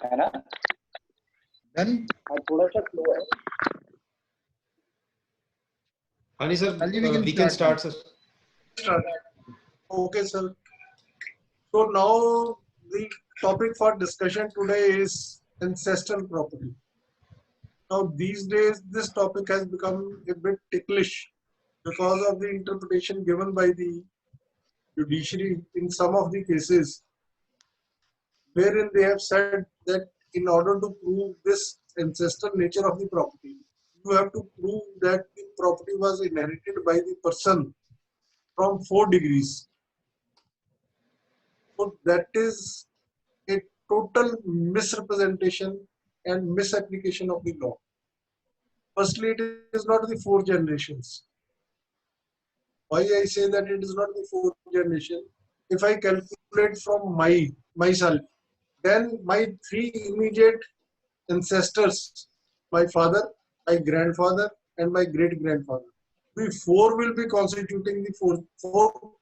है ना? Done? और थोड़ा सा स्लो है. Ani sir, Anji, we can start, sir. Start. Okay, sir. So now the topic for discussion today is ancestral property. Now these days this topic has become a bit ticklish because of the interpretation given by the judiciary in some of the cases, wherein they have said that in order to prove this ancestral nature of the property, you have to prove that the property was inherited by the person from 4 degrees. So that is a total misrepresentation and misapplication of the law. Firstly, it is not the 4 generations. Why I say that it is not the 4 generation? If I calculate from myself, then my 3 immediate ancestors, my father, my grandfather, and my great grandfather, we 4 will be constituting the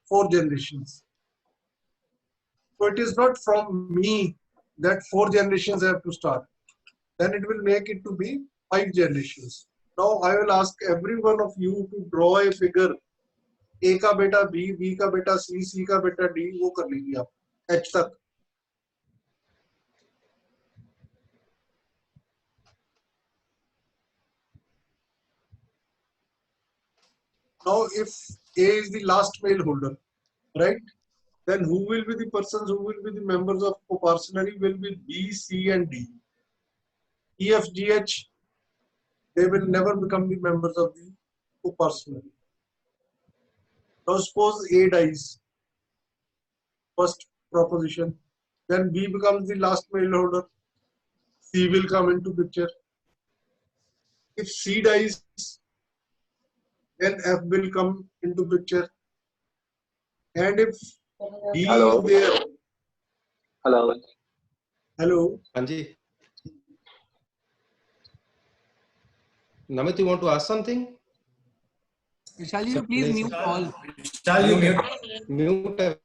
four generations. So it is not from me that 4 generations have to start. Then it will make it to be 5 generations. Now I will ask every one of you to draw a figure. A का बेटा B, B का बेटा C, C का बेटा D, वो कर लीजिए आप H तक. Now if A is the last male holder, right? Then who will be the persons who will be the members of coparcenary will be B, C and D. E, F, G, H, they will never become the members of the coparcenary. Now suppose A dies, first proposition, then B becomes the last male holder, C will come into picture. If C dies, then F will come into picture. And if D Hello. is there, Hello. hello, Anji. Namit, you want to ask something? Shall you please mute all? Shall you mute? Mute.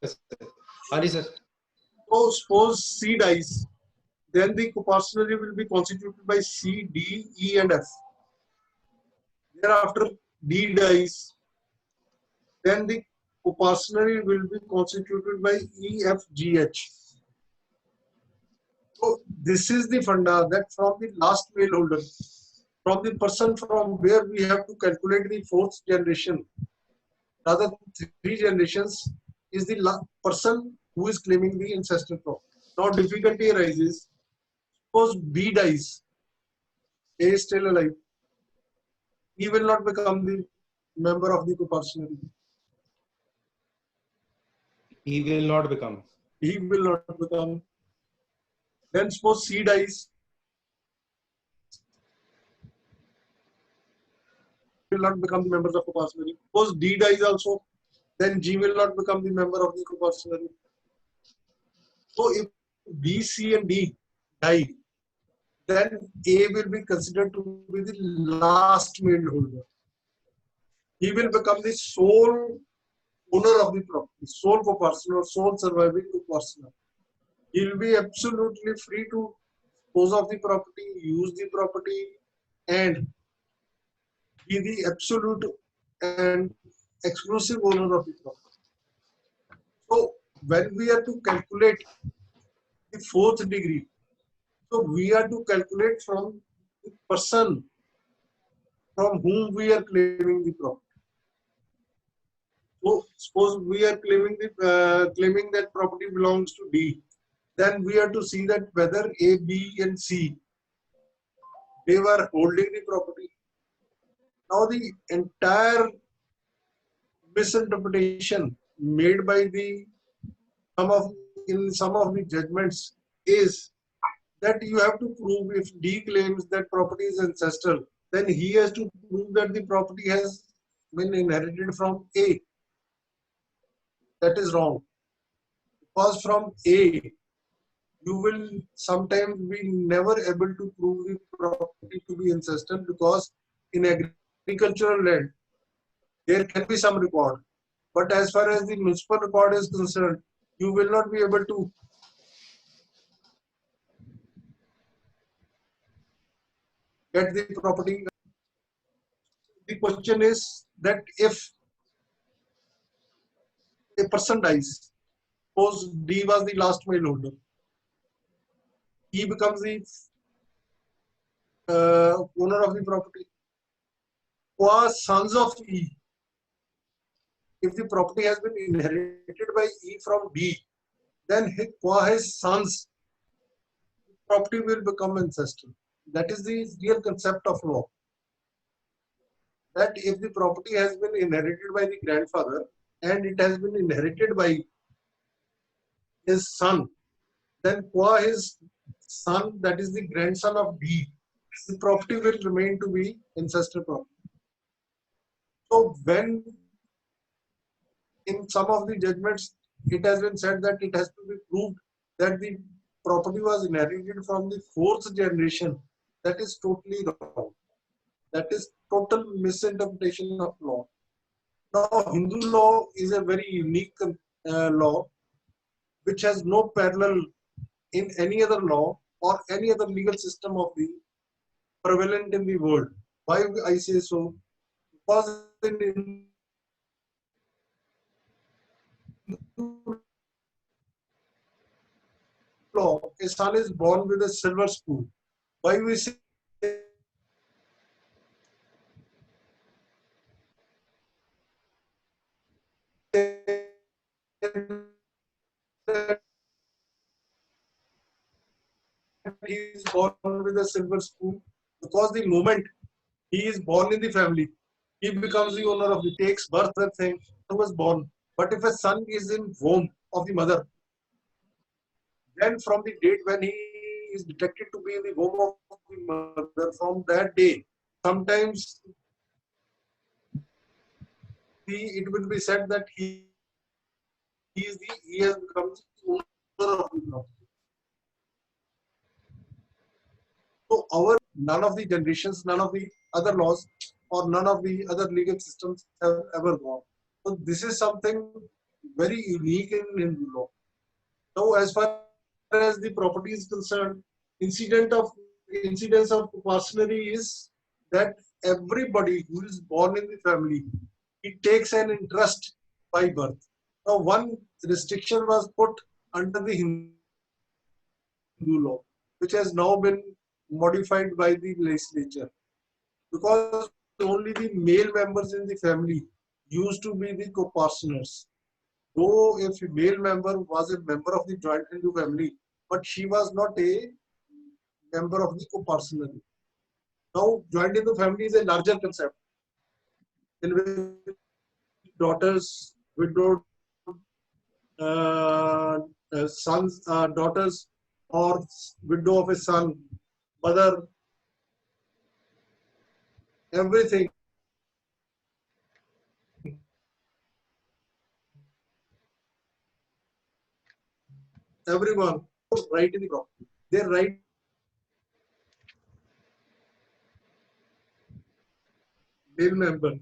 Ani sir. so suppose C dies, then the coparcenary will be constituted by C, D, E and F. Thereafter D dies, then the coparcenary will be constituted by E, F, G, H. So this is the funda that from the last male holder, from the person from where we have to calculate the 4th generation, rather 3 generations, is the person who is claiming the ancestral property. Now difficulty arises. Suppose B dies, A is still alive. He will not become the member of the coparcenary. He will not become. He will not become. Then suppose C dies, will not become the members of coparcenary. Suppose D dies also, then G will not become the member of the coparcenary. So if B, C and D die, then A will be considered to be the last male holder. He will become the sole owner of the property, sole coparcenary or sole surviving coparcenary. He will be absolutely free to dispose of the property, use the property, and be the absolute and exclusive owner of the property. So when we are to calculate the 4th degree, so we are to calculate from the person from whom we are claiming the property. So suppose we are claiming that property belongs to D, then we have to see that whether A, B and C, they were holding the property. Now the entire misinterpretation made by in some of the judgments is that you have to prove, if D claims that property is ancestral, then he has to prove that the property has been inherited from A. That is wrong. Because from A, you will sometimes be never able to prove the property to be ancestral, because in agricultural land, there can be some record. But as far as the municipal record is concerned, you will not be able to get the property. The question is that if a person dies, suppose D was the last will holder, he becomes the owner of the property. Qua sons of E, if the property has been inherited by E from D, then qua his sons, property will become ancestral. That is the real concept of law. That if the property has been inherited by the grandfather and it has been inherited by his son, then qua his son, that is the grandson of D, the property will remain to be ancestral property. So when in some of the judgments it has been said that it has to be proved that the property was inherited from the fourth generation, that is totally wrong. That is total misinterpretation of law. Now, Hindu law is a very unique law which has no parallel in any other law or any other legal system of the prevalent in the world. Why I say so? Because in Hindu law, a son is born with a silver spoon. Why we say that he is born with a silver spoon? Because the moment he is born in the family, he becomes the owner of the takes birth and thing who was born. But if a son is in womb of the mother, then from the date when he is detected to be in the womb of the mother, from that day, sometimes it will be said that he has become the owner of the property. So none of the generations, none of the other laws, or none of the other legal systems have ever gone. So this is something very unique in Hindu law. So as far as the property is concerned, incidence of parsimony is that everybody who is born in the family, he takes an interest by birth. Now one restriction was put under the Hindu law, which has now been modified by the legislature, because only the male members in the family used to be the co-partners. Though a female member was a member of the joint Hindu family, but she was not a member of the co-partnership. Now, joint Hindu family is a larger concept in which daughters, widowed sons, daughters, or widow of a son, mother, everything. Everyone right in the property. They right male member,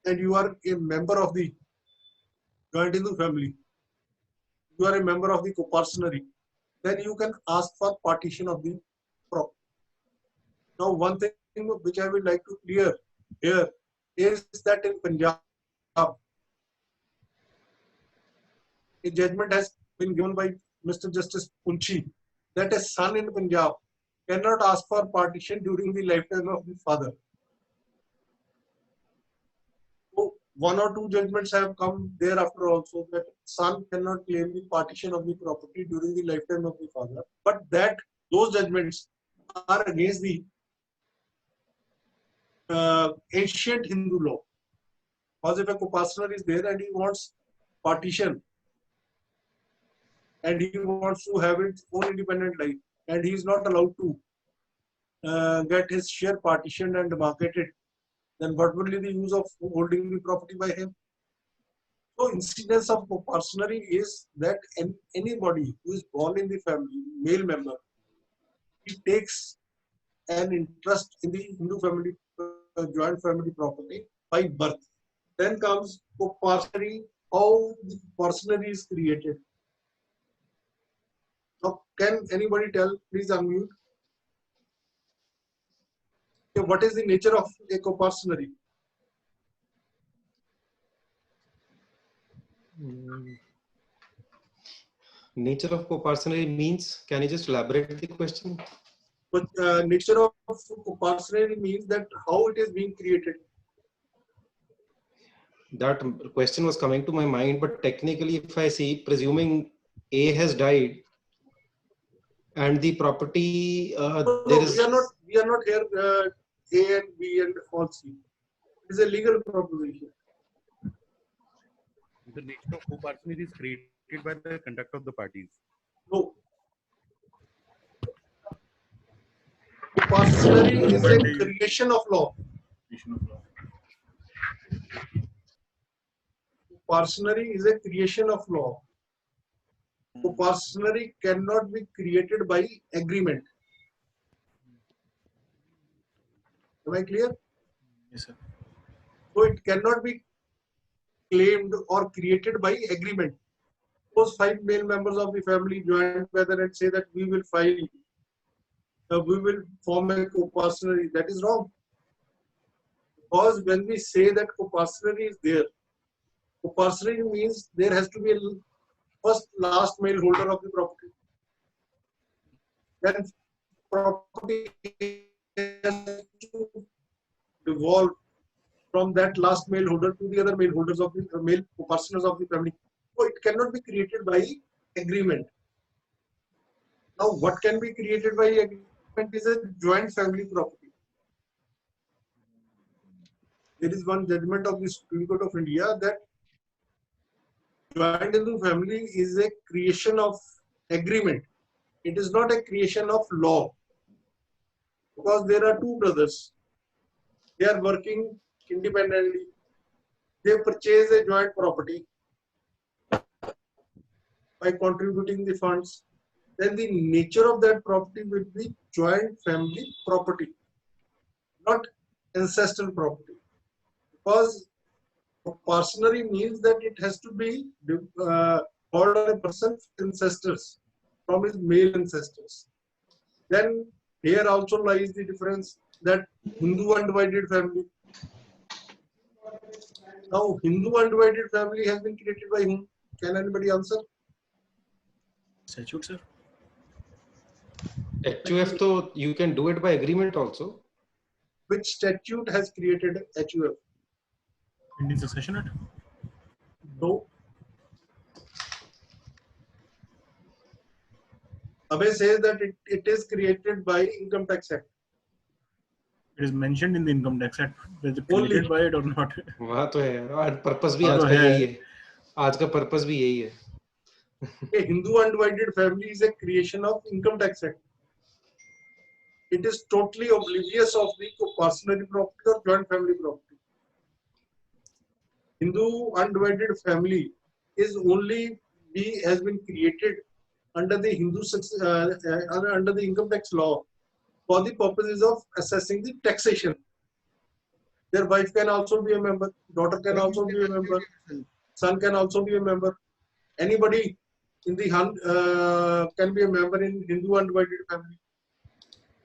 and you are a member of the joint Hindu family. You are a member of the co-partnership. Then you can ask for partition of the property. Now, one thing which I would like to clear here is that in Punjab, a judgment has been given by Mr. Justice Punchi that a son in Punjab cannot ask for partition during the lifetime of the father. So one or two judgments have come thereafter also that son cannot claim the partition of the property during the lifetime of the father. But those judgments are against the ancient Hindu law. Because if a co-partner is there and he wants partition and he wants to have its own independent life and he is not allowed to get his share partitioned and marketed, then what will be the use of holding the property by him? So incidence of co-partnership is that anybody who is born in the family, male member, he takes an interest in the Hindu family, joint family property by birth. Then comes co-partnership, how the partnership is created. Now, can anybody tell? Please unmute. Okay, what is the nature of a coparcenary? Nature of coparcenary means, can you just elaborate the question? But nature of coparcenary means that how it is being created. That question was coming to my mind, but technically, if I see, presuming A has died and the property, No, there we is. are not here A and B and all C. It is a legal proposition. The nature of coparcenary is created by the conduct of the parties. No. Coparcenary is a creation of law. Coparcenary is a creation of law. Coparcenary cannot be created by agreement. Am I clear? Yes, sir. So it cannot be claimed or created by agreement. Suppose 5 male members of the family join together and say that we will form a coparcenary. That is wrong. Because when we say that coparcenary is there, coparcenary means there has to be a first last male holder of the property. Then property has to devolve from that last male holder to the other male holders of the male coparceners of the family. So it cannot be created by agreement. Now, what can be created by agreement is a joint family property. There is one judgment of the Supreme Court of India that joint Hindu family is a creation of agreement. It is not a creation of law. Because there are two brothers. They are working independently. They purchase a joint property by contributing the funds. Then the nature of that property will be joint family property, not ancestral property. Because coparcenary means that it has to be called on a person's ancestors, from his male ancestors. Then here also lies the difference that Hindu undivided family. Now Hindu undivided family has been created by whom? Can anybody answer? Statute, sir. HUF, though you can do it by agreement also. Which statute has created HUF? Indian Succession Act. No. Abhay says that it is created by Income Tax Act. It is mentioned in the Income Tax Act. Is it Only. created by it or not? वहाँ तो है यार, और purpose भी हाँ आज तो का है। यही है, आज का पर्पस भी यही है. A Hindu undivided family is a creation of Income Tax Act. It is totally oblivious of the coparcenary property or joint family property. Hindu undivided family is only has been created under the under the income tax law for the purposes of assessing the taxation. Their wife can also be a member, daughter can also be a member, son can also be a member. Anybody in the can be a member in Hindu undivided family.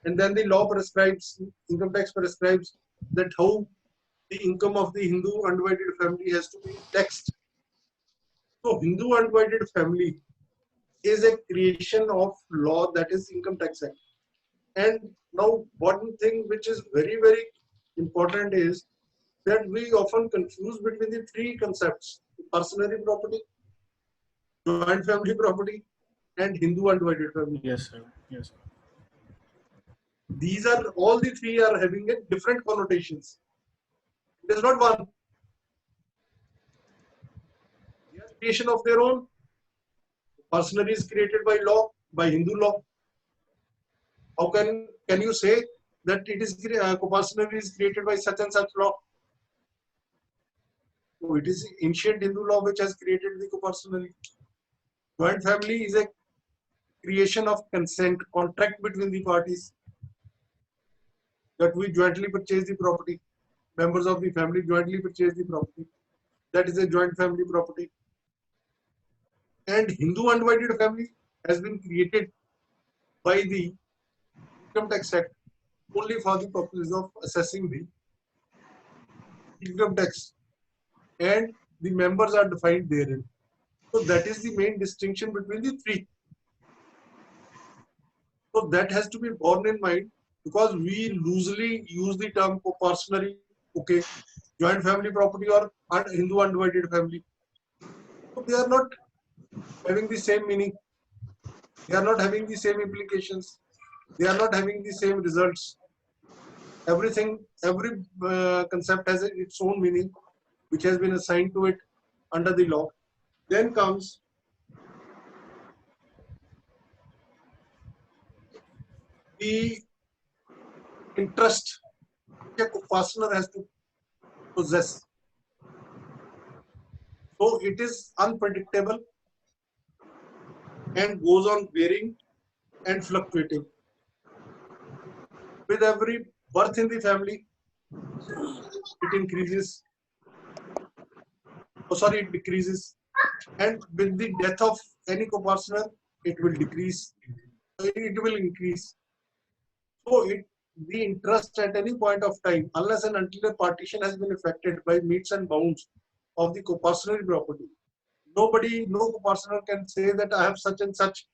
And then the law prescribes, income tax prescribes that how the income of the Hindu undivided family has to be taxed. So Hindu undivided family is a creation of law, that is Income Tax Act. And now one thing which is very, very important is that we often confuse between the three concepts: coparcenary property, joint family property, and Hindu undivided family. Yes, sir. Yes, sir. These are all the three are having a different connotations. It is not one. They are creation of their own. Coparcenary is created by law, by Hindu law. How can you say that it is coparcenary is created by such and such law? So it is ancient Hindu law which has created the coparcenary. Joint family is a creation of consent, contract between the parties, that we jointly purchase the property. Members of the family jointly purchase the property. That is a joint family property. And Hindu undivided family has been created by the Income Tax Act. only for the purpose of assessing the income tax, and the members are defined therein. So that is the main distinction between the three. So that has to be borne in mind, because we loosely use the term co-parcenary, okay, joint family property or Hindu undivided family. So they are not having the same meaning. They are not having the same implications. They are not having the same results. Every concept has its own meaning, which has been assigned to it under the law. Then comes the interest which a co-partner has to possess. So it is unpredictable and goes on varying and fluctuating. With every birth in the family, it increases. It decreases. And with the death of any co-partner, it will decrease. It will increase. So the interest at any point of time, unless and until a partition has been effected by metes and bounds of the co-partner property, no co-partner can say that I have such and such,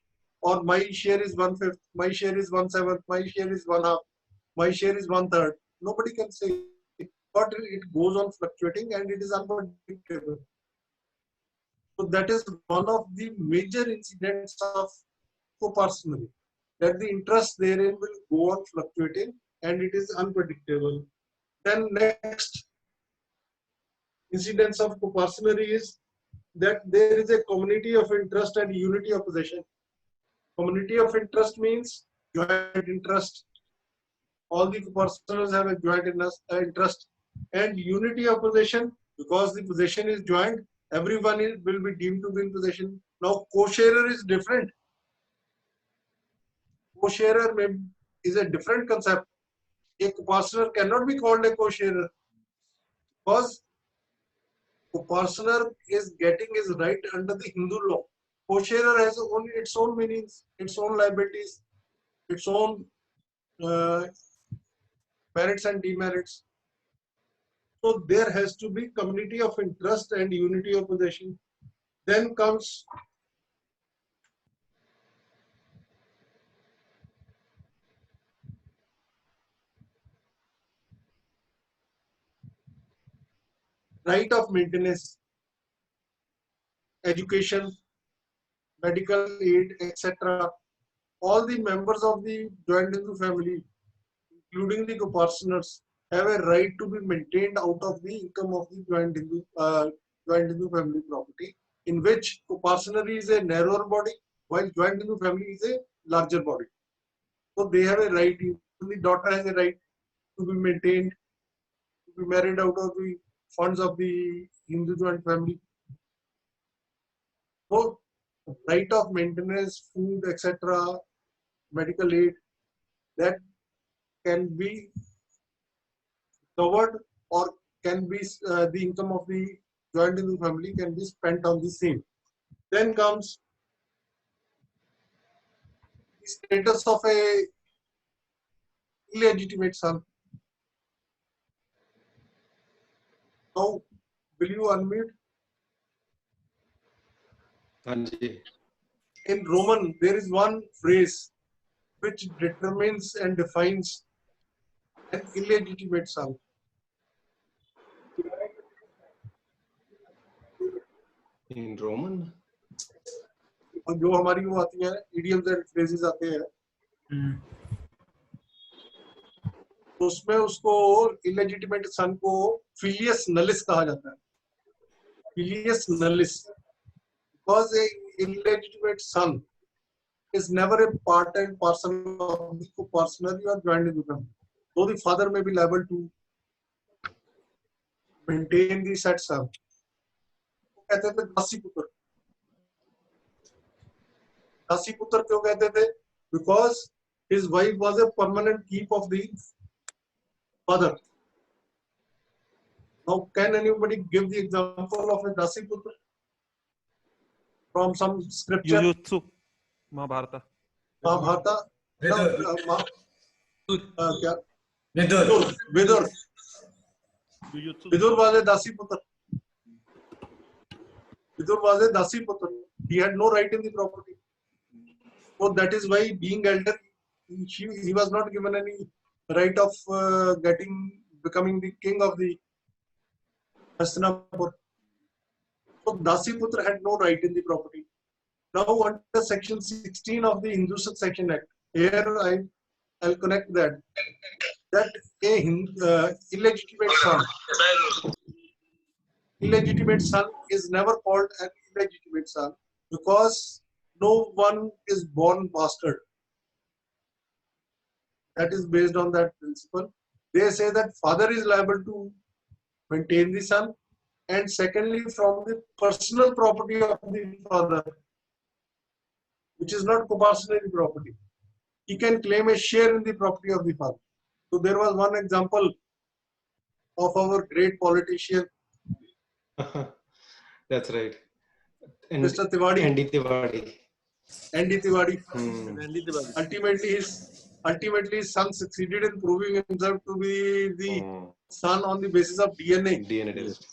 or my share is 1/5, my share is 1/7, my share is 1/2, my share is 1/3. Nobody can say, but it goes on fluctuating and it is unpredictable. So that is one of the major incidents of co-partner, that the interest therein will go on fluctuating and it is unpredictable. Then next incidence of co-partner is that there is a community of interest and unity of possession. Community of interest means joint interest. All the co-partners have a joint interest, and unity of possession, because the possession is joint, everyone will be deemed to be in possession. Now, co-sharer is different. Co-sharer is a different concept. A co-partner cannot be called a co-sharer, because co-partner is getting his right under the Hindu law. Co-sharer has only its own meanings, its own liabilities, its own merits and demerits. So there has to be community of interest and unity of possession. Then comes right of maintenance, education, medical aid, etc. All the members of the joint Hindu family, including the co-partners, have a right to be maintained out of the income of the joint Hindu family property, in which co-partner is a narrower body, while joint Hindu family is a larger body. So they have a right, even the daughter has a right to be maintained, to be married out of the funds of the Hindu joint family. So right of maintenance, food, etc., medical aid, that can be covered, or can be the income of the joint Hindu family can be spent on the same. Then comes the status of a illegitimate son. Now, will you unmute? Anji. In Roman, there is one phrase which determines and defines an illegitimate son. In Roman? और जो हमारी वो आती है idioms and phrases आते हैं, तो उसमें उसको illegitimate son को filius nullis कहा जाता है. Filius nullis, because a illegitimate son is never a part and parcel of the co-partner or joint Hindu family. So the father may be liable to maintain the said son. कहते थे दासी पुत्र. दासी पुत्र क्यों कहते थे? Because his wife was a permanent keep of the father. Now, can anybody give the example of a dasi putra from some scripture? Jujutsu, Mahabharata. Mahabharata. क्या? Vidur. Vidur was a Dasiputra. Vidur was a Dasiputra. He had no right in the property. So that is why, being elder, he was not given any right of becoming the king of the Hastinapur. So Dasiputra had no right in the property. Now under section 16 of the Hindu Succession Act, here I'll connect that a illegitimate son is never called an illegitimate son, because no one is born bastard. That is based on that principle. They say that father is liable to maintain the son, and secondly, from the personal property of the father, which is not co-parcenary property, he can claim a share in the property of the father. So there was one example of our great politician, That's right. Mr. Tiwari. ND Tiwari. Ultimately, his son succeeded in proving himself to be the son on the basis of DNA. DNA test.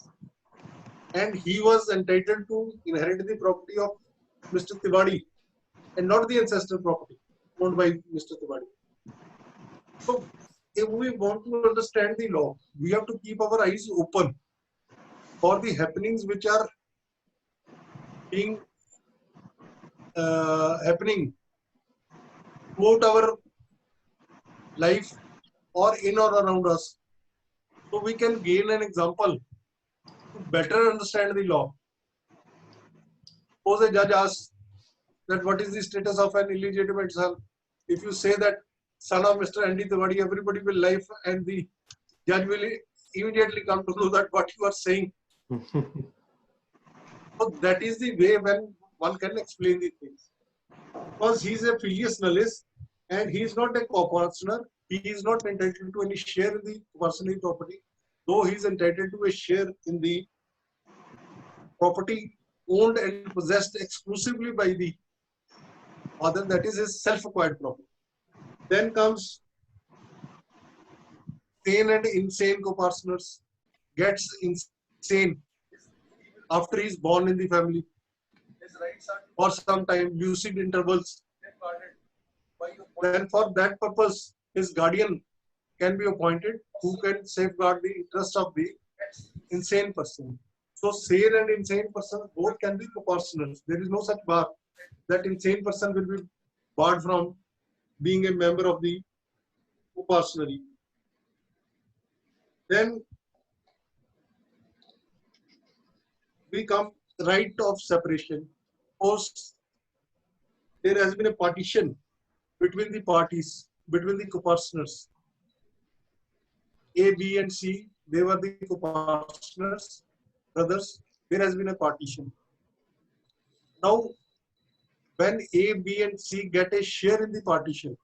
And he was entitled to inherit the property of Mr. Tiwari and not the ancestral property owned by Mr. Tiwari. So, if we want to understand the law, we have to keep our eyes open for the happenings which are being happening throughout our life or in or around us, so we can gain an example to better understand the law. Suppose a judge asks that what is the status of an illegitimate son. If you say that son of Mr. ND Tiwari, everybody will laugh, and the judge will immediately come to know that what you are saying. So that is the way when one can explain the things. Because he is a filius nullis and he is not a co-partner, he is not entitled to any share in the personal property, though he is entitled to a share in the property owned and possessed exclusively by the father, that is his self-acquired property. Then comes sane and insane co-partners. Gets insane after he is born in the family. For some time, lucid intervals. Then for that purpose, his guardian can be appointed who can safeguard the interest of the insane person. So sane and insane person both can be co-partners. There is no such bar that insane person will be barred from being a member of the co-partnery. Then we come right of separation. Suppose there has been a partition between the parties, between the co-partners. A, B, and C, they were the co-partners, brothers. There has been a partition. Now, when A, B, and C get a share in the partition,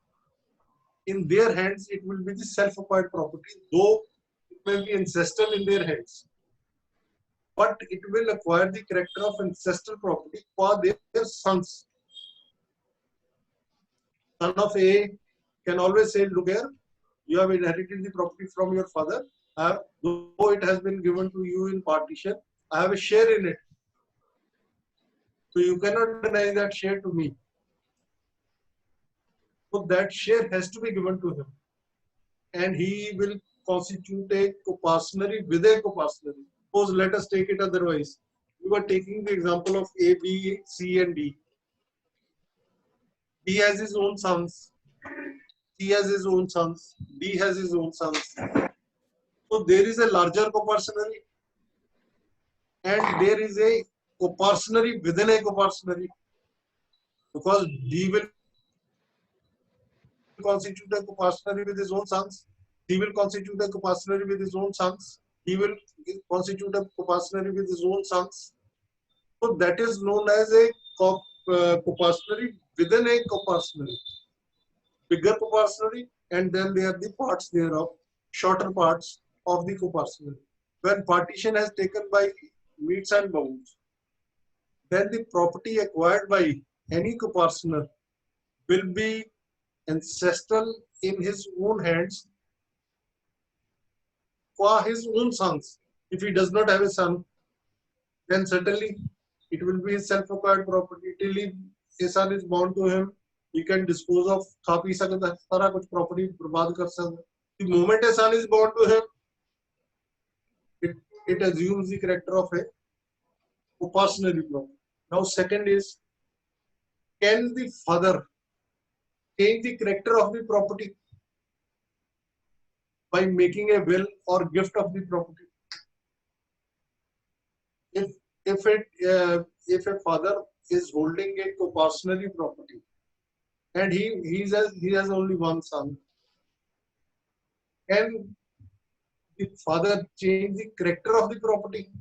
in their hands it will be the self-acquired property, though it may be ancestral in their hands. But it will acquire the character of ancestral property for their sons. Son of A can always say, look here, you have inherited the property from your father, though it has been given to you in partition, I have a share in it. So you cannot deny that share to me. So that share has to be given to him. And he will constitute a co-partnery with a co-partnery. Suppose let us take it otherwise. We were taking the example of A, B, C, and D. B has his own sons. C has his own sons. D has his own sons. So there is a larger co-partnery, and there is a co-partnery within a co-partnery, because D will constitute a co-partnery with his own sons. He will constitute a co-partnery with his own sons. He will constitute a co-partnery with his own sons. So that is known as a co-partnery within a co-partnery. Bigger co-partnery, and then there are the parts thereof, shorter parts of the co-partnery. When partition has taken by metes and bounds, then the property acquired by any co-partner will be ancestral in his own hands, for his own sons. If he does not have a son, then certainly it will be his self-acquired property. Till a son is born to him, he can dispose of खा P सकता है, सारा कुछ property बर्बाद कर सकता है. The moment a son is born to him, it assumes the character of a personal property. Now, second is, can the father change the character of the property by making a will or gift of the property? If a father is holding a co-personally property and he has only one son, can the father change the character of the property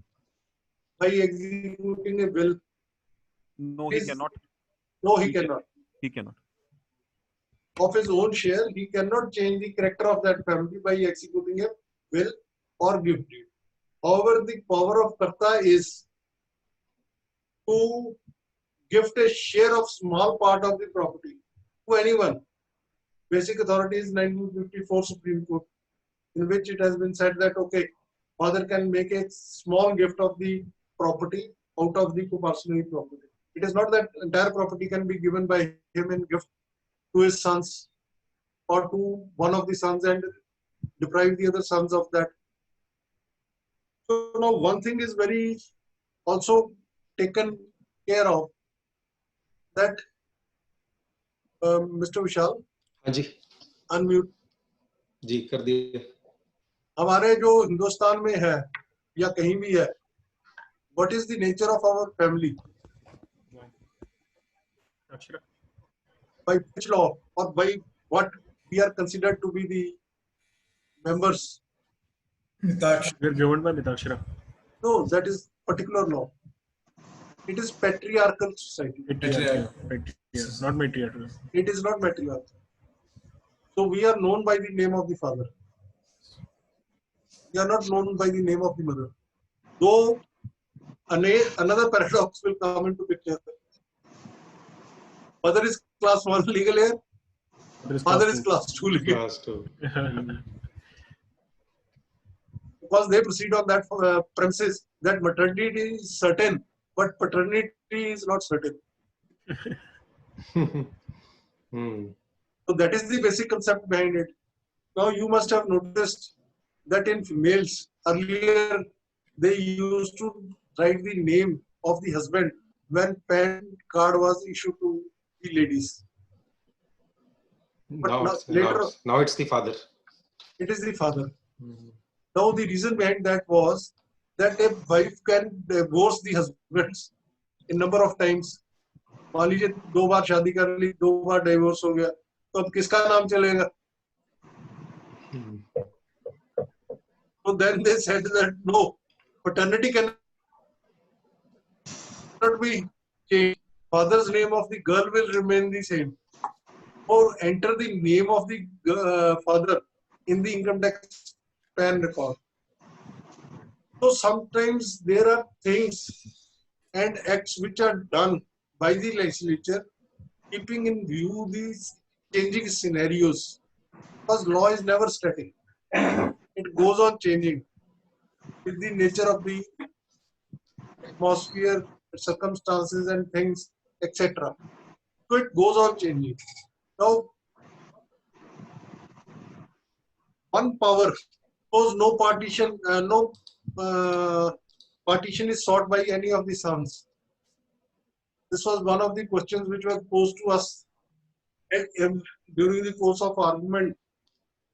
by executing a will? No, he cannot. No, he cannot. He cannot. Of his own share, he cannot change the character of that family by executing a will or gift deed. However, the power of Karta is to gift a share of small part of the property to anyone. Basic Authority is 1954 Supreme Court, in which it has been said that, okay, father can make a small gift of the property out of the co-personal property. It is not that entire property can be given by him in gift to his sons or to one of the sons and deprive the other sons of that. So now one thing is very also taken care of, that Mr. Vishal, हाँ जी unmute. जी कर दिए. हमारे जो हिंदुस्तान में है या कहीं भी है, what is the nature of our family? By which law or by what we are considered to be the members? Mitaksh. We are governed by Mitakshara. No, that is particular law. It is patriarchal society. Patriarchal. Not matriarchal. It is not matriarchal. So we are known by the name of the father. We are not known by the name of the mother. Though another paradox will come into picture. Mother is class 1 legal heir. Father is class 2 legal heir. Class 2. Because they proceed on that premises that maternity is certain, but paternity is not certain. So that is the basic concept behind it. Now you must have noticed that in females, earlier they used to write the name of the husband when PAN card was issued to the ladies. But Now it's the father. It is the father. Now the reason behind that was that a wife can divorce the husbands in number of times. मान लीजिए 2 बार शादी कर ली, 2 बार divorce हो गया, तो अब किसका नाम चलेगा? So then they said that no, paternity cannot be changed. Father's name of the girl will remain the same. Or enter the name of the father in the income tax PAN record. So sometimes there are things and acts which are done by the legislature keeping in view these changing scenarios, because law is never static. It goes on changing with the nature of the atmosphere, circumstances and things, etc. So it goes on changing. Now, one power, suppose no partition, partition is sought by any of the sons. This was one of the questions which was posed to us during the course of argument,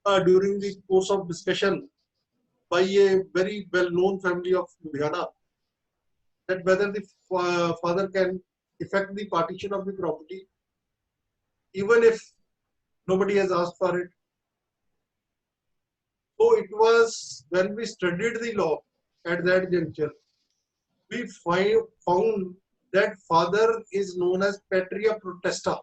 during the course of discussion by a very well-known family of Ludhiana, that whether the father can effect the partition of the property even if nobody has asked for it. So it was when we studied the law at that juncture, we found that father is known as patria potesta.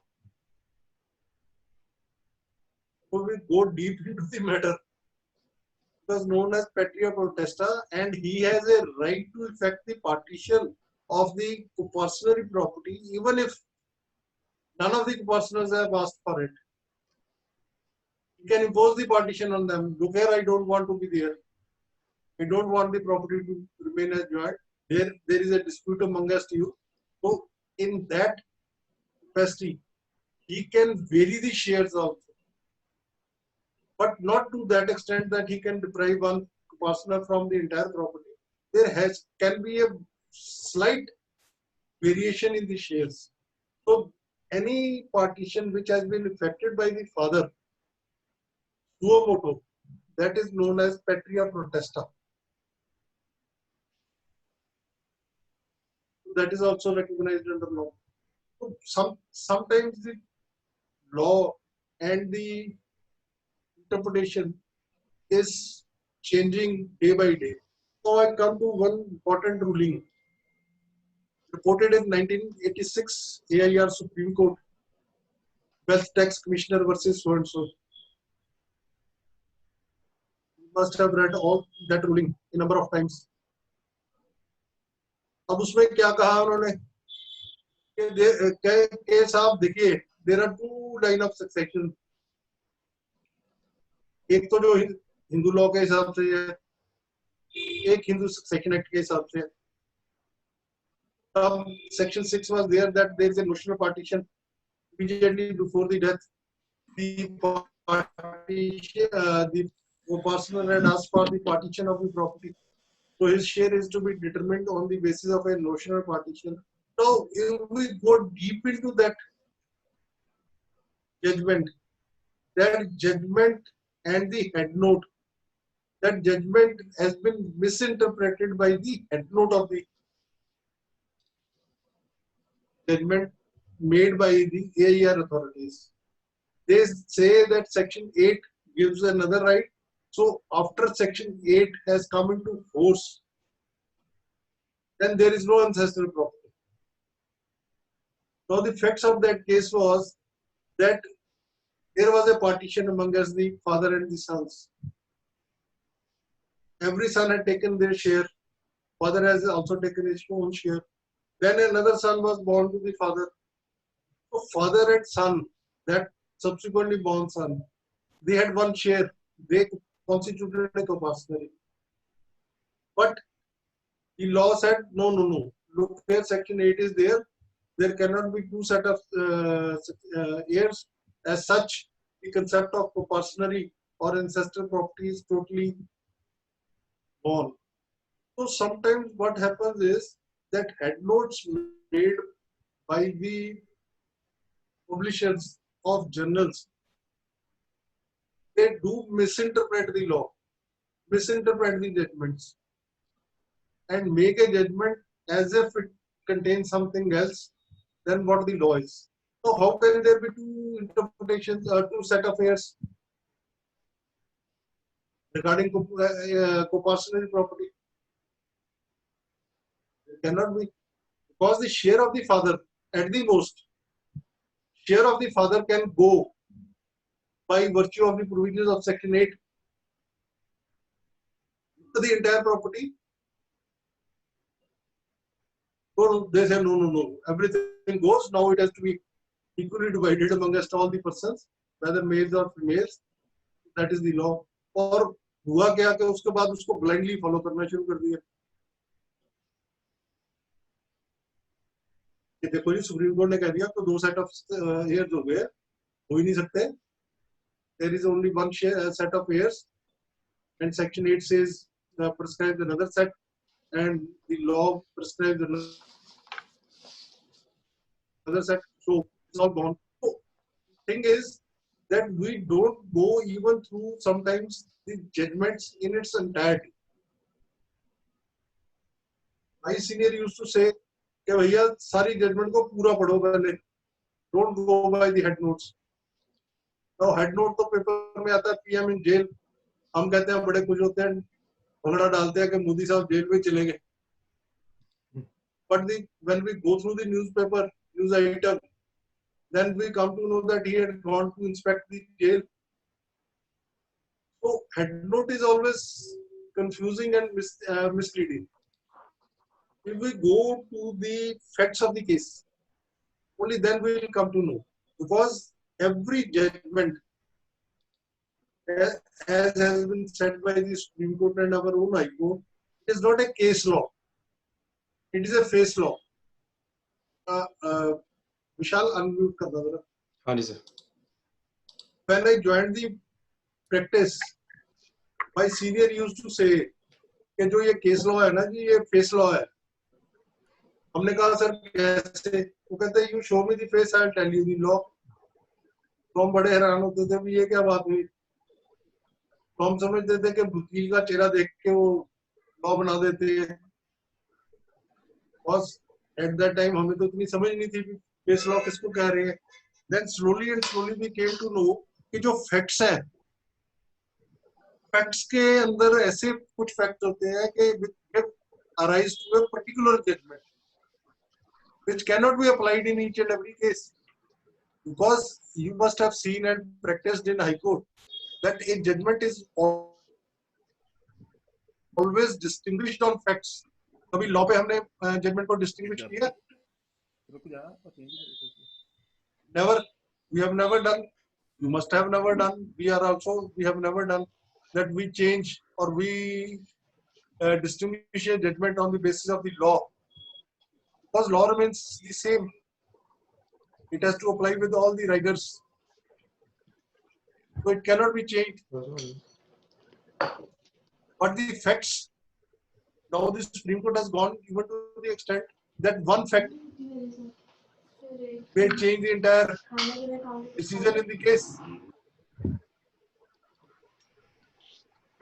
So we go deep into the matter. It was known as patria potesta, and he has a right to effect the partition of the compulsory property even if none of the compulsoners have asked for it. He can impose the partition on them. Look here, I don't want to be there. I don't want the property to remain as joint. There is a dispute among us to you. So in that capacity, he can vary the shares also, but not to that extent that he can deprive one partner from the entire property. There can be a slight variation in the shares. So any partition which has been effected by the father, suo motu, that is known as patria protesta. That is also recognized under law. So sometimes the law and the interpretation is changing day by day. So I come to one important ruling reported in 1986 AIR Supreme Court, Wealth Tax Commissioner versus so and so. You must have read all that ruling a number of times. अब उसमें क्या कहा उन्होंने कि साहब देखिए there are two line of succession. एक तो जो हिंदू लॉ के हिसाब से है, एक हिंदू सक्सेशन एक्ट के हिसाब से. Section 6 was there that there is a notional partition immediately before the death. The partner had asked for the partition of the property. So his share is to be determined on the basis of a notional partition. Now, if we go deep into that judgment and the head note, that judgment has been misinterpreted by the head note of the judgment made by the AIR authorities. They say that Section 8 gives another right. So after Section 8 has come into force, then there is no ancestral property. Now the facts of that case was that there was a partition among us, the father and the sons. Every son had taken their share. Father has also taken his own share. Then another son was born to the father. So father and son, that subsequently born son, they had one share. They constituted a co-partnership. But the law said, no. Look here, Section 8 is there. There cannot be two set of heirs. As such, the concept of co-partnership or ancestral property is totally gone. So sometimes what happens is that head notes made by the publishers of journals, they do misinterpret the law, misinterpret the judgments, and make a judgment as if it contains something else than what the law is. So how can there be two interpretations or two set of heirs regarding co-partnership property? It cannot be, because the share of the father, at the most, share of the father can go by virtue of the provisions of Section 8 to the entire property. So they say no. Everything goes. Now it has to be equally divided amongst all the persons, whether males or females. That is the law. और हुआ क्या कि उसके बाद उसको blindly follow करना शुरू कर दिया. देखो जी सुप्रीम कोर्ट ने कह दिया तो दो सेट ऑफ हेयर्स हो गए, हो ही नहीं सकते. There is only one set of heirs, and Section 8 says prescribes another set, and the law prescribes another set. So it's all gone. So thing is that we don't go even through sometimes the judgments in its entirety. My senior used to say कि भैया सारी judgement को पूरा पढ़ो पहले, don't go by the head notes. Now head note तो paper में आता है PM in jail. हम कहते हैं बड़े कुछ होते हैं, भंगड़ा डालते हैं कि मोदी साहब जेल में चले गए. But when we go through the newspaper news item, then we come to know that he had gone to inspect the jail. So head note is always confusing and misleading. If we go to the facts of the case, only then we will come to know. Because every judgment as has been said by the Supreme Court and our own High Court, it is not a case law. It is a face law. Vishal, unmute kar do. हाँ जी sir. When I joined the practice, my senior used to say कि जो ये case law है ना जी ये face law है. हमने कहा सर कैसे? वो कहते हैं you show me the face I will tell you the law. तो हम बड़े हैरान होते थे भी ये क्या बात हुई. तो हम समझते थे कि वकील का चेहरा देख के वो लॉ बना देते हैं. बस एट दैट टाइम हमें तो इतनी समझ नहीं थी कि फेस लॉ किसको कह रहे हैं. Then slowly and slowly we came to know कि जो फैक्ट्स हैं, फैक्ट्स के अंदर ऐसे कुछ फैक्ट्स होते हैं कि arise to a particular judgement which cannot be applied in each and every case, because you must have seen and practiced in High Court that a judgment is always distinguished on facts. कभी law पे हमने judgement को distinguish किया? Never. We have never done. You must have never done. We have never done that we change or we distinguish a judgment on the basis of the law. Because law remains the same. It has to apply with all the rigors. So it cannot be changed. But the facts, now the Supreme Court has gone even to the extent that one fact may change the entire decision in the case.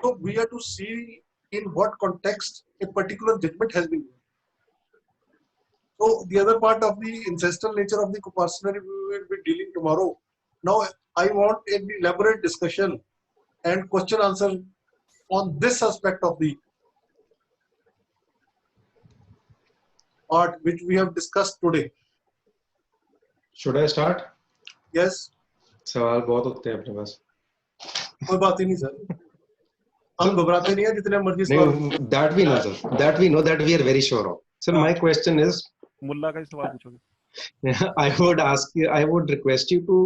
So we have to see in what context a particular judgment has been made. So the other part of the ancestral nature of the coparcenary we will be dealing tomorrow. Now I want an elaborate discussion and question answer on this aspect of the part which we have discussed today. Should I start? Yes. सवाल बहुत होते हैं अपने पास. कोई बात ही नहीं sir. हम घबराते नहीं हैं जितने मर्जी सवाल. That we know, sir. That we know. That we are very sure of. So my question is, मुल्ला का सवाल पूछोगे? I would ask you, I would request you to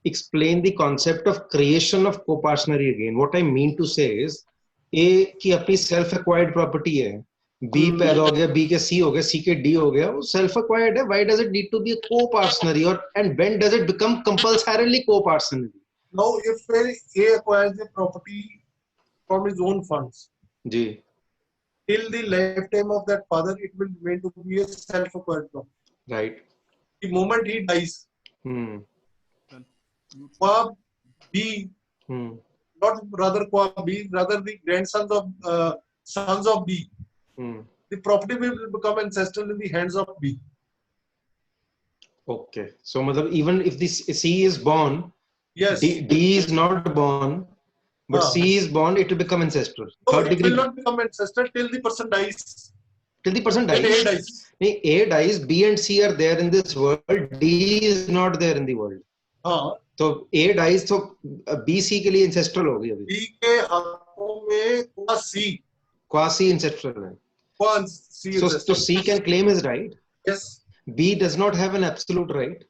explain the concept of creation of coparcenary again. What I mean to say is, A की अपनी self acquired property है, B पैदा हो गया, B के C हो गया, C के D हो गया, वो self acquired है. Why does it need to be a coparcenary, or and when does it become compulsorily coparcenary? Now, if A acquires the property from his own funds, ji. till the lifetime of that father, it will remain to be a self acquired property. Right. The moment he dies, Qua B, not rather Qua B, rather the grandsons of sons of B, the property will become ancestral in the hands of B. Okay. So, matlab, even if this C is born, Yes. D is not born, but C is born, it will become ancestral. So Third it degree. will not become ancestral till the person dies. Till the person Till dies. A dies. नहीं, A dies, B and C are there in this world, D is not there in the world. So A dies, so B C के लिए ancestral हो गई अभी. B के हाथों में Qua C. Quasi ancestral है. Qua C. So C can claim his right. Yes. B does not have an absolute right.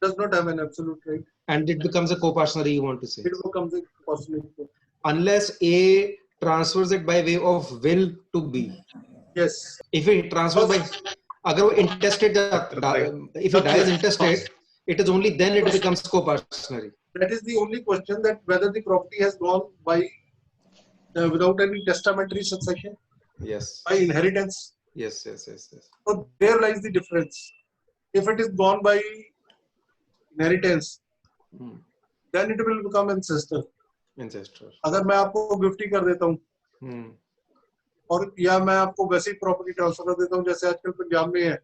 Does not have an absolute right. And it becomes a coparcenary, you want to say. It becomes a possibility. Unless A transfers it by way of will to B. Yes. If it transfers by, अगर वो intestate, if it dies intestate, it is only then it becomes coparcenary. That is the only question, that whether the property has gone by without any testamentary succession, Yes. by inheritance. Yes. So there lies the difference. If it is gone by inheritance, then it will become ancestral. Ancestral. अगर मैं आपको gift ही कर देता हूँ और या मैं आपको वैसे ही प्रॉपर्टी ट्रांसफर कर देता हूँ जैसे आजकल पंजाब में है,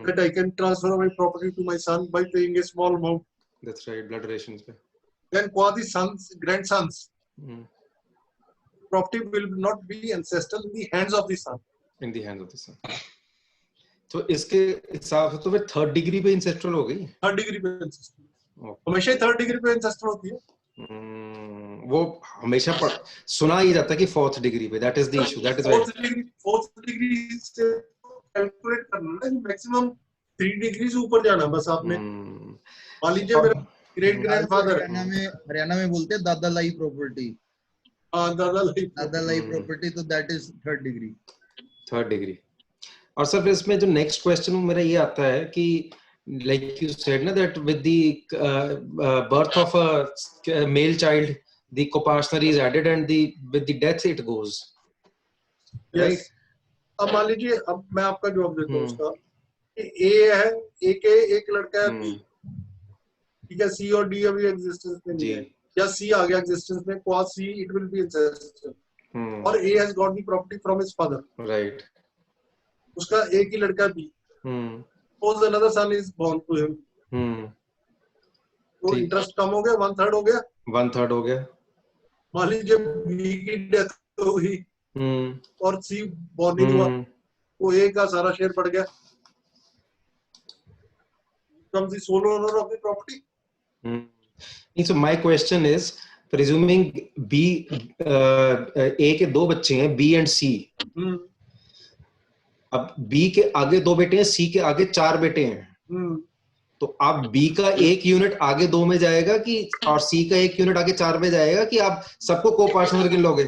that I can transfer my property to my son by paying a small amount. That's right. Blood relations पे. Then qua the sons, grandsons, property will not be ancestral in the hands of the son. In the hands of the son. तो इसके हिसाब से तो फिर third degree पे ancestral हो गई. थर्ड डिग्री पे ancestral. हमेशा ही थर्ड डिग्री पे ancestral होती है. वो हमेशा सुना ही जाता है कि फोर्थ डिग्री पे. That is the issue. That is why. Fourth degree से कैलकुलेट करना है, मैक्सिमम 3 डिग्री से ऊपर जाना बस आपने. मान लीजिए मेरा ग्रेट ग्रैंडफादर, हरियाणा में बोलते हैं दादा लाई प्रॉपर्टी, हाँ दादा दादा लाई प्रॉपर्टी, तो that is third degree. Third degree. और सर फिर इसमें जो नेक्स्ट क्वेश्चन मेरा ये आता है कि लाइक यू सेड ना that with the birth of a male child the coparcenary is added and the with the death it goes, right? अब मान लीजिए, अब मैं आपका जवाब देता हूँ उसका कि ए है, ए के एक लड़का है बी, ठीक है, सी और डी अभी एग्जिस्टेंस में नहीं है, या सी आ गया एग्जिस्टेंस में, cause see it will be ancestor, और A has got the property from his father, right. उसका एक ही लड़का B, suppose another son is born to him, तो इंटरेस्ट कम हो गया, 1/3 हो गया, 1/3 हो गया। मान लीजिए बी की डेथ हो गई और सी बोर्न नहीं हुआ, तो ए का सारा शेयर बढ़ गया, becomes the sole owner of the property. So my question is, presuming B, A के 2 बच्चे हैं B and C, अब B के आगे 2 बेटे हैं, C के आगे 4 बेटे हैं, तो आप B का 1 यूनिट आगे 2 में जाएगा कि और C का 1 यूनिट आगे 4 में जाएगा कि आप सबको को-पार्टनर गिन लोगे?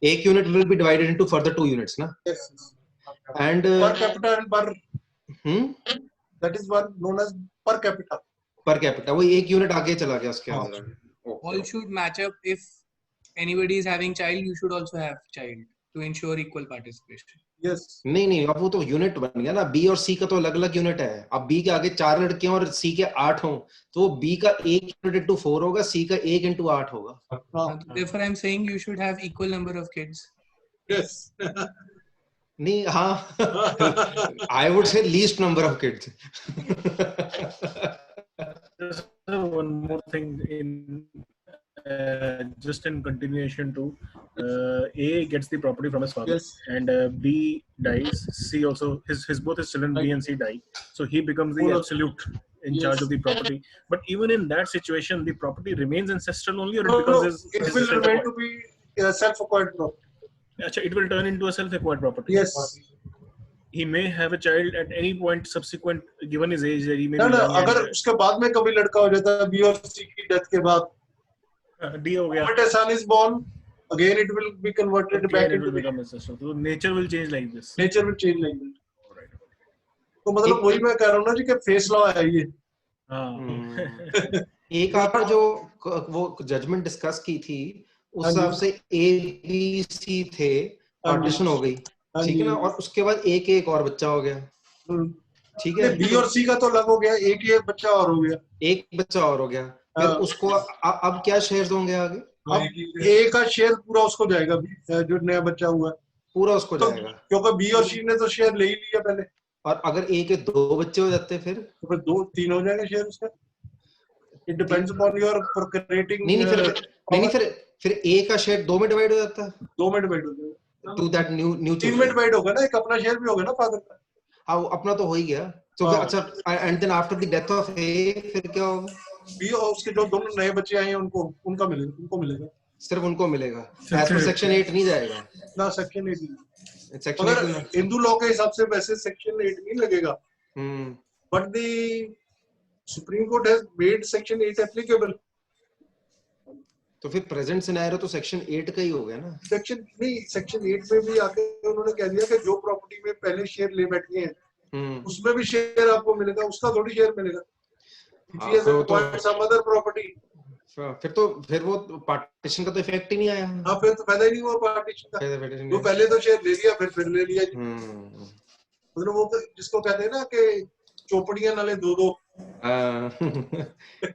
एक unit will be divided into further 2 units ना? Yes. And per capita and per that is one known as per capita. Per capita वो 1 यूनिट आगे चला गया उसके अंदर। All should match up. If anybody is having child, you should also have child to ensure equal participation. Yes. नहीं, अब वो तो यूनिट बन गया ना, B और C का तो अलग-अलग यूनिट है। अब B के आगे 4 लड़के हैं और C के 8 हों, तो B का 1 यूनिट into 4 होगा, C का 1 into 8 होगा। Therefore, I'm saying you should have equal number of kids. Yes. नहीं, हाँ, I would say least number of kids. Just one more thing in just in continuation to A gets the property from his father, Yes. and B dies. C also his both his children B and C die, so he becomes the absolute in charge of the property. But even in that situation, the property remains ancestral only, or it becomes it will remain to be self-acquired property. Achha, it will turn into a self-acquired property. Yes. He may have a child at any point subsequent, given his age, that he may. ना अगर उसके बाद में कभी लड़का हो जाता है B और C की डेथ के बाद, D हो गया. but a son is born, again it will be converted back Again, it into will become ancestral. So nature will change like this. nature will change like that. तो मतलब वही मैं कह रहा हूँ ना जी कि फेस लॉ है ये। एक आपका जो वो जजमेंट डिस्कस की थी उस हिसाब से A B C थे, पार्टीशन हो गई, ठीक है ना, और उसके बाद एक और बच्चा हो गया, ठीक है, B और C का तो अलग हो गया, एक बच्चा और हो गया, एक बच्चा और हो गया, फिर उसको अब क्या शेयर्स होंगे आगे? अब A का शेयर पूरा उसको जाएगा, जो नया बच्चा हुआ है पूरा उसको जाएगा, क्योंकि B और C ने तो शेयर ले ही लिया पहले। और अगर A के 2 बच्चे हो जाते फिर तो फिर 2-3 हो जाएगा शेयर उसका। It depends upon your procreating. नहीं, फिर A का शेयर 2 में डिवाइड हो जाता है, 2 में डिवाइड हो जाएगा, टू दैट न्यू 3 में डिवाइड होगा ना, एक अपना शेयर भी होगा ना फादर का। हाँ, अपना तो हो ही गया, तो अच्छा, and then after the death of A फिर क्या होगा? B और उसके जो दोनों नए बच्चे आए हैं उनको मिलेगा, सिर्फ उनको मिलेगा, एज पर सेक्शन 8 नहीं जाएगा ना, सेक्शन 8 सेक्शन अगर हिंदू लॉ के हिसाब से वैसे सेक्शन 8 नहीं लगेगा, but the supreme court has made section 8 applicable. तो फिर प्रेजेंट सिनेरियो तो सेक्शन 8 का ही हो गया ना। सेक्शन 8 में भी आके उन्होंने कह दिया कि जो प्रॉपर्टी में पहले शेयर ले बैठे हैं उसमें भी शेयर आपको मिलेगा, उसका थोड़ी शेयर मिलेगा, some other property। फिर वो पार्टीशन का तो इफेक्ट ही नहीं आया। हाँ, फिर तो फायदा ही नहीं हुआ पार्टीशन का, तो पहले तो शेयर ले लिया फिर ले लिया जी। मतलब वो जिसको कहते हैं ना कि चौपड़ियां नाले 2-2।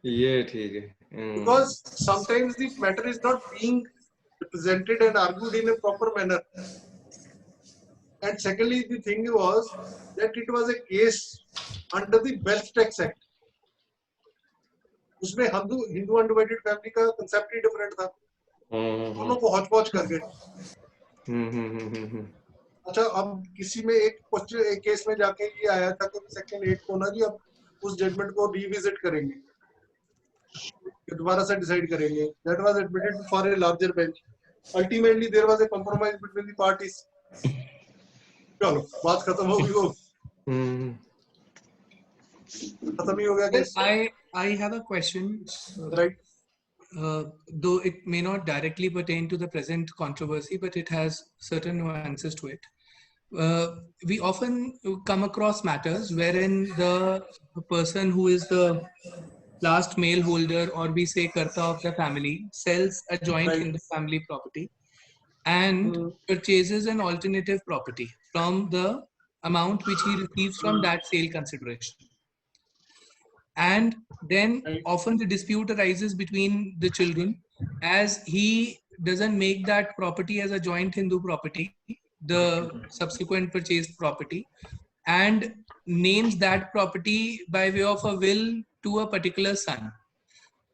ये ठीक है। Because sometimes the matter is not being presented and argued in a proper manner. And secondly, the thing was that it was a case under the Wealth Tax Act. उसमें हिंदू अनडिवाइडेड फैमिली का concept ही different था, दोनों को hotchpotch कर गए। अच्छा, अब किसी में एक केस में जाके ये आया था कि सेक्शन 8 को ना जी अब उस जजमेंट को रिविजिट करेंगे, दोबारा से डिसाइड करेंगे। That was admitted for a larger bench. Ultimately there was a compromise between the parties. चलो बात खत्म हो गई, वो खत्म ही हो गया case. I have a question. Right. Though it may not directly pertain to the present controversy, but it has certain nuances to it. We often come across matters wherein the person who is the last male holder, or we say karta of the family, sells a joint Right. Hindu family property and purchases an alternative property from the amount which he receives from that sale consideration. And then Right. often the dispute arises between the children, as he doesn't make that property as a joint Hindu property, the subsequent purchased property, and names that property by way of a will to a particular son.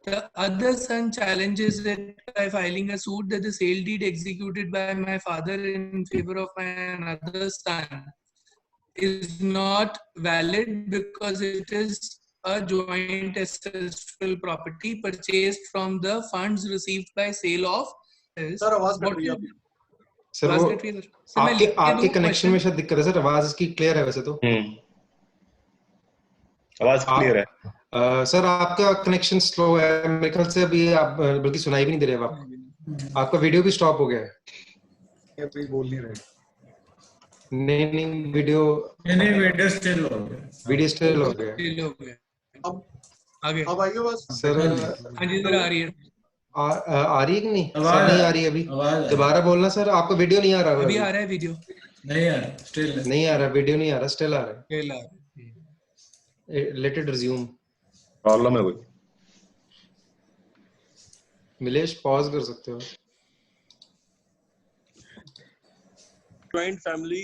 The other son challenges it by filing a suit that the sale deed executed by my father in favor of my another son is not valid because it is a joint ancestral property purchased from the funds received by sale of. Sir, आवाज cut What रही है is आपकी. Sir आवाज वो cut रही है sir. Sir, मैं आपके लिख के आपके दूं कनेक्शन में question? शायद दिक्कत है सर. आवाज इसकी क्लियर है वैसे तो. आवाज क्लियर है. सर आपका कनेक्शन स्लो है मेरे ख्याल से. अभी आप बल्कि सुनाई भी नहीं दे रहे. आप आपका वीडियो भी स्टॉप हो गया है. अभी बोल नहीं रहे. नहीं वीडियो वीडियो स्टिल हो गया. वीडियो स्टिल हो गया. ये लोग हैं. अब आगे. अब आइए बस. सर हाँ जी सर, आ रही है. आ रही है कि नहीं? सर नहीं आ रही अभी. दोबारा बोलना सर. आपका वीडियो नहीं आ रहा. अभी आ रहा है वीडियो. नहीं आ रहा. स्टिल नहीं आ रहा. वीडियो नहीं आ रहा. स्टिल आ रहा है. Still आ रहा है. Let it resume. प्रॉब्लम है कोई. मिलेश पॉज कर सकते हो. Joint family,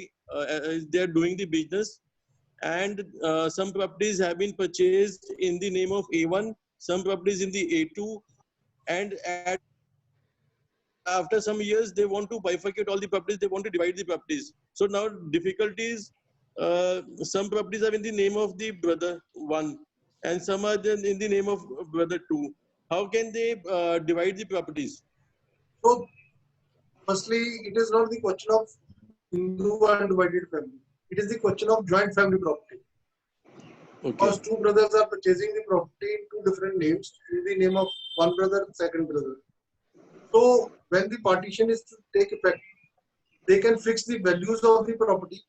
they are doing the business, and some properties have been purchased in the name of A1, some properties in the A2, and after some years they want to bifurcate all the properties, they want to divide the properties. So now difficulties, some properties are in the name of the brother 1 and some are in the name of brother 2. How can they divide the properties? So, firstly, it is not the question of Hindu undivided family. It is the question of joint family property. Okay. Because two brothers are purchasing the property in two different names, in the name of one brother, second brother. So, when the partition is to take effect, they can fix the values of the property.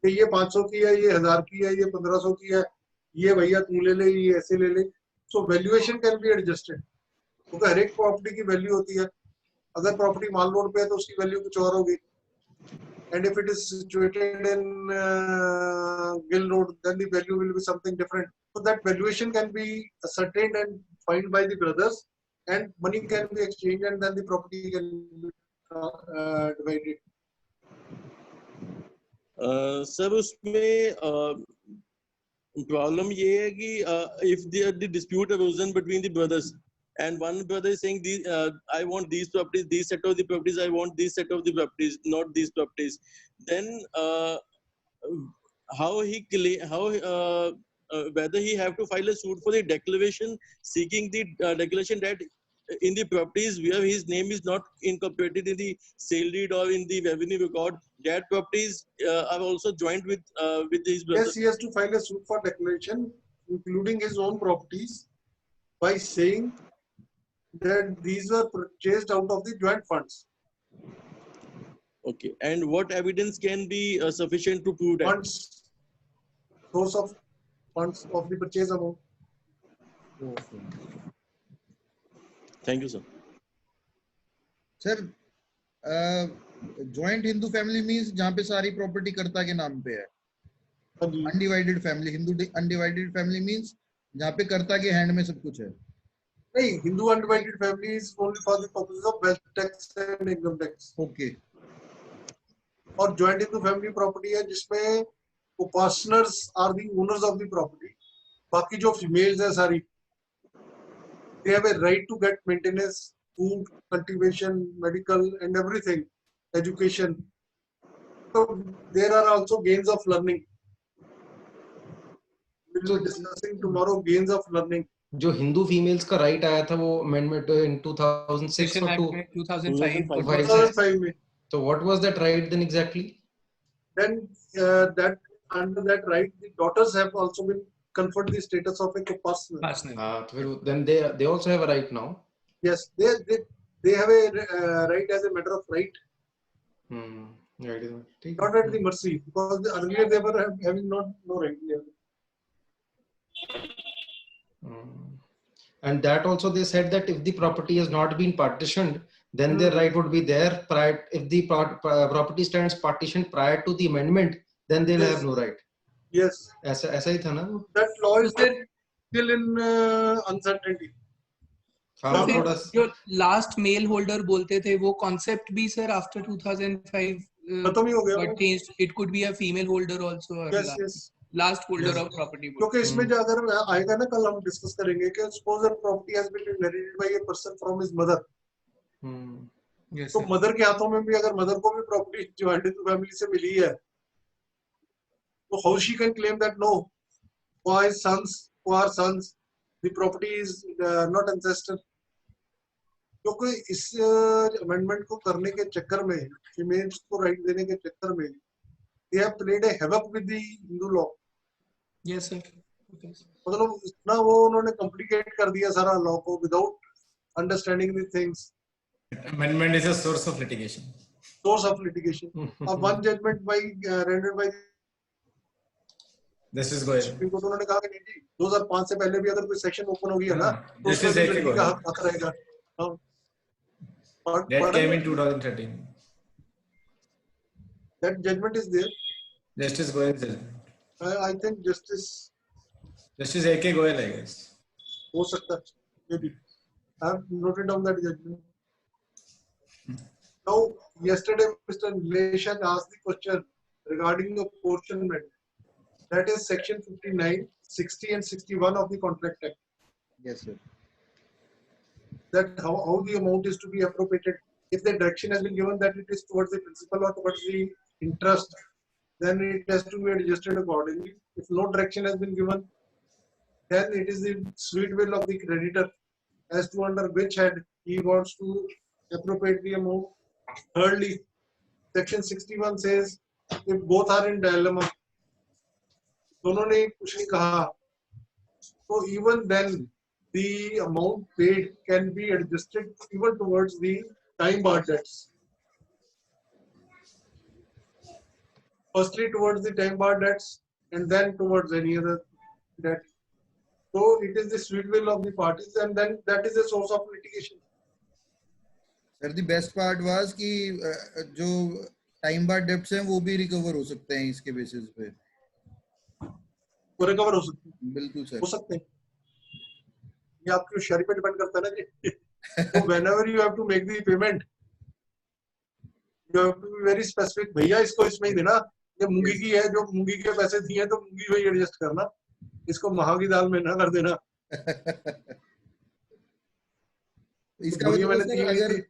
कि ये 500 की है, ये 1000 की है, ये 1500 की है, ये भैया तू ले ले, ये ऐसे ले ले. So valuation can be adjusted. क्योंकि हर एक प्रॉपर्टी की वैल्यू होती है. अगर प्रॉपर्टी माल रोड पे है तो उसकी वैल्यू कुछ और होगी. And if it is situated in Gill Road, then the value will be something different. So that valuation can be ascertained and found by the brothers, and money can be exchanged, and then the property can be divided. Sir उसमें problem ये है कि if the dispute arisen between the brothers and one brother is saying I want these properties, these set of the properties, I want these set of the properties, not these properties, then whether he have to file a suit for the declaration, seeking the declaration that in the properties where his name is not incorporated in the sale deed or in the revenue record, that properties are also joined with his brother. Yes, he has to file a suit for declaration, including his own properties, by saying that these were purchased out of the joint funds. Okay, and what evidence can be sufficient to prove that? Funds, source of funds of the purchase amount. Thank you, sir. Sir joint Hindu family means जहाँ पे सारी property कर्ता के नाम पे है. Undivided family, Hindu undivided family means जहाँ पे कर्ता के हैंड में सब कुछ है. नहीं, Hindu undivided family is only for the purposes of wealth tax and income tax. Okay. और जॉइंट हिंदू फैमिली प्रॉपर्टी है जिसमें उपासनर्स are the owners of the property. बाकी जो फीमेल्स है सारी, they have a right to get maintenance, food, cultivation, medical and everything, education. So there are also gains of learning. We will be discussing tomorrow gains of learning. जो Hindu females का right आया था वो amendment in 2006 और 2005 में. तो what was that right then exactly? Then that under that right, the daughters have also been conferred the status of a co-partner. Partner. तो फिर then they also have a right now. Yes, they have a right as a matter of right, Right. ठीक not at the mercy, because earlier they were having no right. And that also they said that if the property has not been partitioned, then their right would be there. Prior, if the property stands partitioned prior to the amendment, then they'll have no right. Yes. ऐसा ही था ना? That law is still in uncertainty. हाँ, फिर थोड़ा जो last mail holder बोलते थे वो कॉन्सेप्ट भी सर आफ्टर 2005 खत्म ही हो गया got changed. It could be a female holder also. Yes, yes. Last holder of property. क्योंकि इसमें जो अगर आएगा ना, कल हम डिस्कस करेंगे कि suppose a property has been inherited by a person from his mother. Yes, तो मदर के हाथों में भी अगर मदर को भी प्रॉपर्टी ज्वाइंट फैमिली से मिली है, तो how she can claim that no, for his sons, for our sons, the property is not ancestral. क्योंकि इस अमेंडमेंट को करने के चक्कर में, फीमेल्स को राइट देने के चक्कर में, they have played a havoc with the Hindu law. Yes, sir. Okay. मतलब इतना वो उन्होंने कॉम्प्लिकेट कर दिया सारा लॉ को without understanding the things. Amendment is a source of litigation. Source of litigation. One judgment by rendered by This is going. Supreme court, उन्होंने कहा कि नहीं जी 2005 से पहले भी अगर कोई सेक्शन ओपन हो गया ना, तो This is उसमें लड़की का हक रहेगा. That came in 2013. That judgment is there. Justice Goyal judgment. I think Justice A.K. Goyal, I guess. हो सकता है, maybe. I have noted down that judgment. Now, yesterday, Mr. Nilesh asked the question regarding the apportionment. That is section 59, 60 and 61 of the Contract Act. Yes, sir. That how the amount is to be appropriated. If the direction has been given that it is towards the principal or towards the interest, then it has to be adjusted accordingly. If no direction has been given, then it is the sweet will of the creditor as to under which head he wants to appropriate the amount. Thirdly, section 61 says if both are in dilemma, दोनों ने कुछ नहीं कहा, so even then the amount paid can be adjusted even towards the time bar debts. Firstly towards the time bar debts and then towards any other debt. So it is the sweet will of the parties and then that is the source of litigation. Sir, the best part was कि जो time bar debts हैं वो भी recover हो सकते हैं इसके basis पे. वो recover हो सकते हैं. बिल्कुल सर. हो सकते हैं. ये आपकी होशियारी पे डिपेंड करता है ना जी. So whenever you have to make the payment, you have to be very specific. भैया इसको इसमें ही देना. ये मूंगी की है, जो मूंगी के पैसे दिए तो मूंगी में ही एडजस्ट करना. इसको महा की दाल में ना कर देना. इसका मतलब सर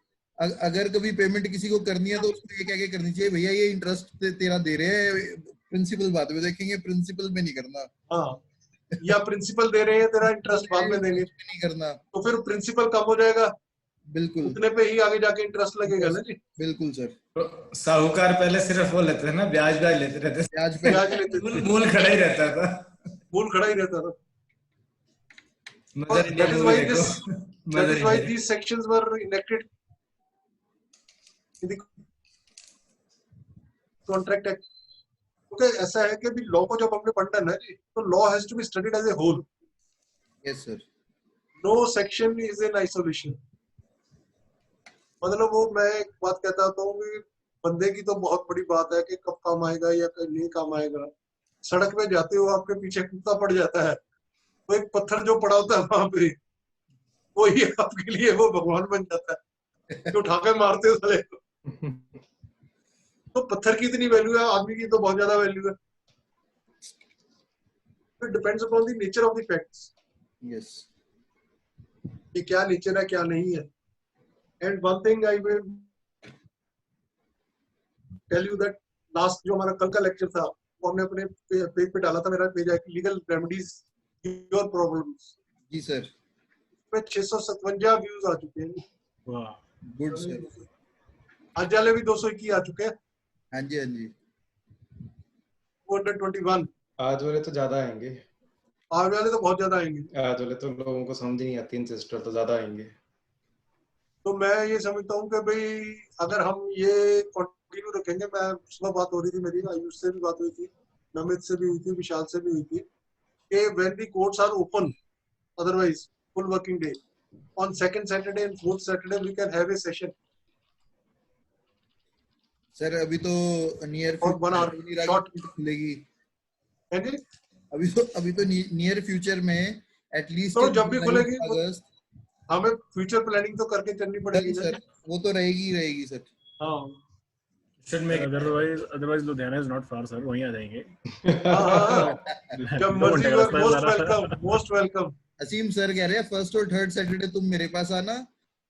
अगर कभी पेमेंट किसी को करनी है तो उसको ये क्या करनी चाहिए, भैया ये इंटरेस्ट तेरा दे रहे हैं, प्रिंसिपल बाद में देखेंगे, प्रिंसिपल में नहीं करना. हाँ, या प्रिंसिपल दे रहे हैं तेरा इंटरेस्ट बाद में देंगे, नहीं करना, तो फिर प्रिंसिपल कम हो जाएगा. बिल्कुल उतने पे ही आगे जाके इंटरेस्ट लगेगा ना जी. बिल्कुल सर. तो साहूकार पहले सिर्फ वो लेते थे ना, ब्याज लेते रहते, ब्याज लेते थे, मूल खड़ा ही रहता था. मूल खड़ा ही रहता था. That is why these sections were enacted in the Contract Act. Okay, ऐसा है कि भी लॉ को जब हमने पढ़ना है ना जी, तो law has to be studied as a whole. Yes sir. No section is in isolation. मतलब वो मैं एक बात कहता हूँ कि बंदे की तो बहुत बड़ी बात है कि कब काम आएगा या कब नहीं काम आएगा. सड़क पे जाते हो आपके पीछे कुत्ता पड़ जाता है, वो एक पत्थर जो पड़ा होता है वहां पे, वो ही आपके लिए वो भगवान बन जाता है, जो उठा के मारते हो साले. तो पत्थर की इतनी वैल्यू है, आदमी की तो बहुत ज्यादा वैल्यू है. It depends upon the nature of the facts. Yes, कि क्या नेचर है क्या नहीं है. And one thing I will tell you that last जो हमारा कल का लेक्चर था वो हमने अपने पेज पे डाला था. मेरा पेज है लीगल रेमेडीज योर प्रॉब्लम्स. जी सर. इसमें 657 व्यूज आ चुके हैं. वाह, गुड सर. आज वाले भी 221 आ चुके हैं. हाँ जी, हाँ जी. 221 आज वाले तो ज्यादा आएंगे. आने वाले तो बहुत ज्यादा आएंगे। आज वाले तो लोगों को समझ नहीं आती, इन सिस्टर तो ज्यादा आएंगे। तो मैं ये समझता हूँ कि भाई अगर हम ये कंटिन्यू रखेंगे, मैं सुबह बात हो रही थी मेरी, आयुष से भी बात हुई थी, नमित से भी हुई थी, विशाल से भी हुई थी, कि when the courts are open, otherwise full working day, on second Saturday and fourth Saturday we can have a session. Sir अभी तो नियर और 1 hour short खुलेगी। है जी। अभी तो नियर फ्यूचर में एटलीस्ट तो जब भी खुलेगी अगस्त हमें फ्यूचर प्लानिंग तो करके चलनी पड़ेगी सर, वो तो रहेगी सर। हाँ otherwise Ludhiana is not far, sir. वहीं आ जाएंगे। जब मर्जी, मोस्ट वेलकम। असीम सर कह रहे हैं फर्स्ट और थर्ड सैटरडे तुम मेरे पास आना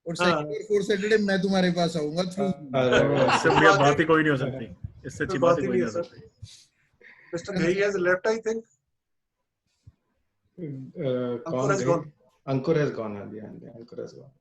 और सेकंड और फोर्थ सैटरडे मैं तुम्हारे पास आऊंगा थ्रू। इससे बढ़िया बात ही कोई नहीं हो सकती, इससे अच्छी बात ही कोई नहीं हो सकती। Mister Ghai has left, I think. Ankur has gone. Ankur has gone. Ankur has gone.